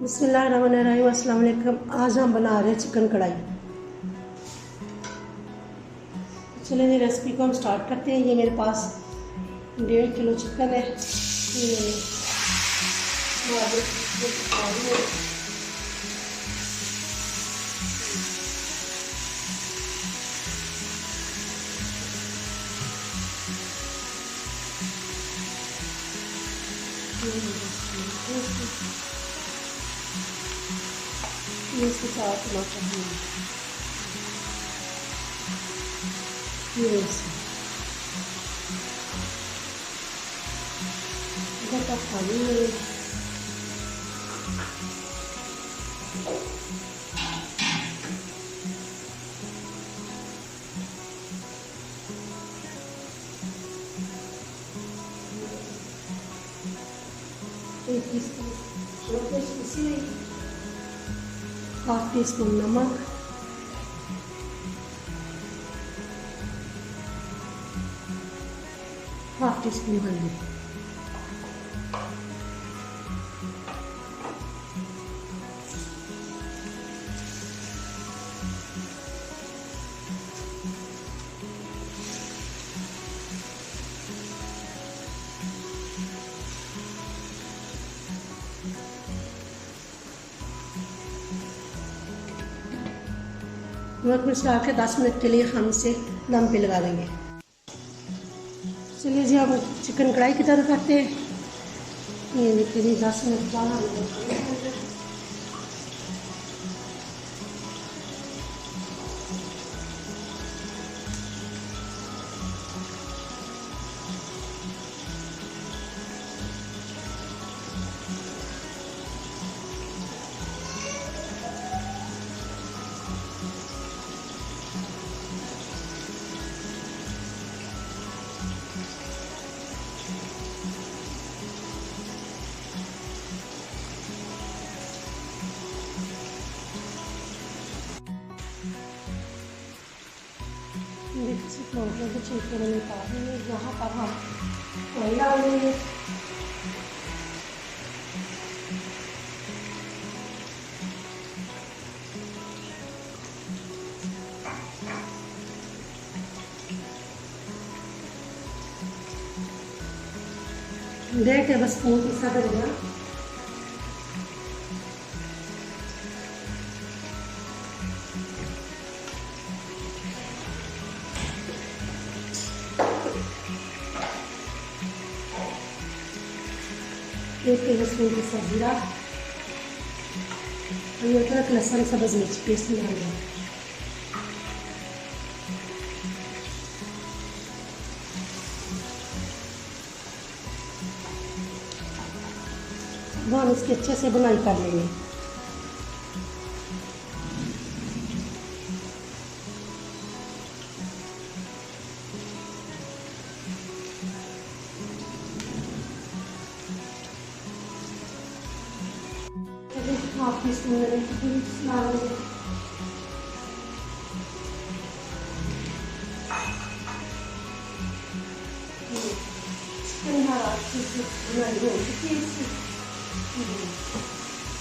बिस्मिल्लाहिर्रहमानिर्रहीम। अस्सलाम वालेकुम। आज हम बना रहे हैं चिकन कढ़ाई। चलिए ये रेसिपी को हम स्टार्ट करते हैं। ये मेरे पास 1.5 किलो चिकन है। ये इसके साथ टमाटर खाली है। हाफ टी स्पून नमक, हाफ टी स्पून हल्दी, नमक मिर्च डाल के 10 मिनट के लिए हम इसे दम पे लगा देंगे। चलिए जी अब चिकन कढ़ाई की तरफ करते हैं। ये देखिए जी 10 मिनट बाद चिकन निकालेंगे। यहाँ पर हम ऑयल डालेंगे। डेढ़ टेबल स्पून पिसा करेगा। एक टेबल स्पून पिसा जीरा, अदरक लहसुन सब्ज़ मिर्च पेस्ट डालेंगे। अब हम इसकी अच्छे से बुनाई कर लेंगे। हाफ टी स्पून डालेंगे। चिकन हरा अच्छे से बुनाई हो चुकी है।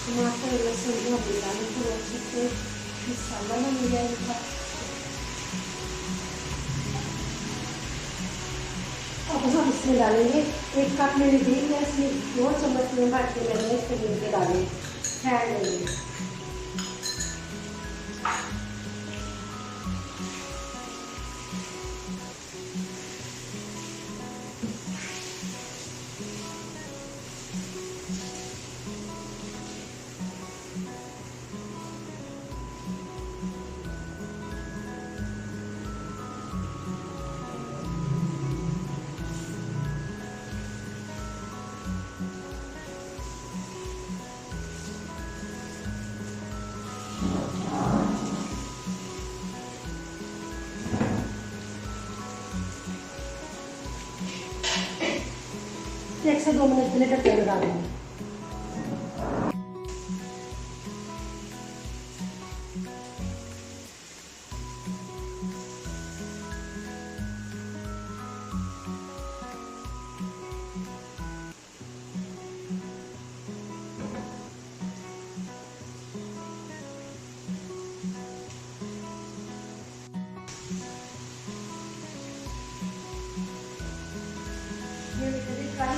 टमाटर लहसुन जो डालें तो अच्छे से मसाला ना मिल जाएगा। अब हम इसमें डालेंगे 1 कप मैंने दी है, इसमें 2 चम्मच में भर के मैंने पनीर के डाले फेंट लेंगे। तो 1 से 2 मिनट के लिए ढक्कन लगा देंगे।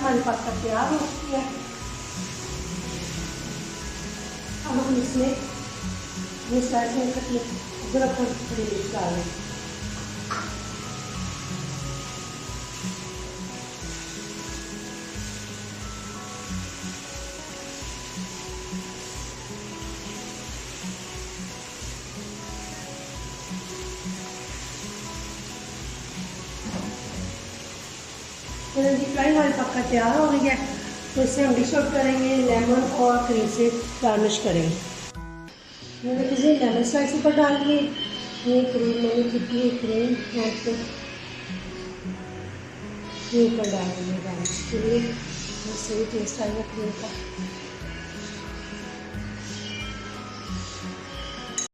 हमारे पास का तैयार हो चुकी है। अब हम इसमें ये स्लाइस में कटी अदरक और हरी मिर्च डालें। तो फ्राई हमारी पक्का तैयार हो गई है। तो इससे हम डिश आउट करेंगे, लेमन और क्रीम से गार्निश करेंगे। मैंने किसी लेमन स्लाइस ऊपर डाल दिए, ये क्रीम मैंने कितनी क्रीम यहाँ पे ये ऊपर डाल देंगे गार्निश के लिए, सही टेस्ट आएगा क्रीम का।